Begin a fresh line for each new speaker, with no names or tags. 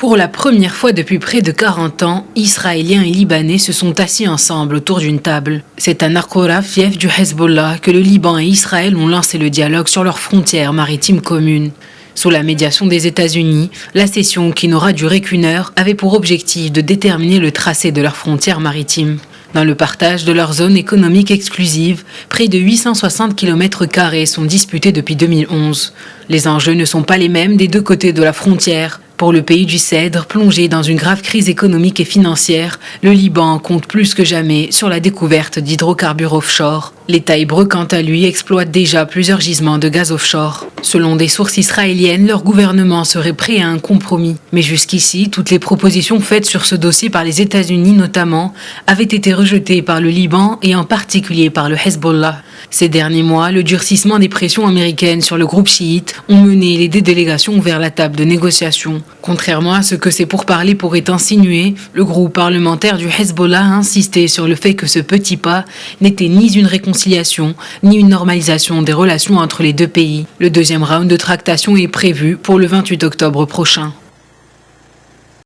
Pour la première fois depuis près de 40 ans, Israéliens et Libanais se sont assis ensemble autour d'une table. C'est à Narqoura, fief du Hezbollah, que le Liban et Israël ont lancé le dialogue sur leurs frontières maritimes communes. Sous la médiation des États-Unis, la session, qui n'aura duré qu'une heure, avait pour objectif de déterminer le tracé de leurs frontières maritimes. Dans le partage de leur zone économique exclusive, près de 860 km² sont disputés depuis 2011. Les enjeux ne sont pas les mêmes des deux côtés de la frontière. Pour le pays du Cèdre, plongé dans une grave crise économique et financière, le Liban compte plus que jamais sur la découverte d'hydrocarbures offshore. L'État hébreu, quant à lui, exploite déjà plusieurs gisements de gaz offshore. Selon des sources israéliennes, leur gouvernement serait prêt à un compromis. Mais jusqu'ici, toutes les propositions faites sur ce dossier par les États-Unis notamment avaient été rejetées par le Liban et en particulier par le Hezbollah. Ces derniers mois, le durcissement des pressions américaines sur le groupe chiite ont mené les deux délégations vers la table de négociation. Contrairement à ce que ces pourparlers pourraient insinuer, le groupe parlementaire du Hezbollah a insisté sur le fait que ce petit pas n'était ni une réconciliation, ni une normalisation des relations entre les deux pays. Le deuxième round de tractation est prévu pour le 28 octobre prochain.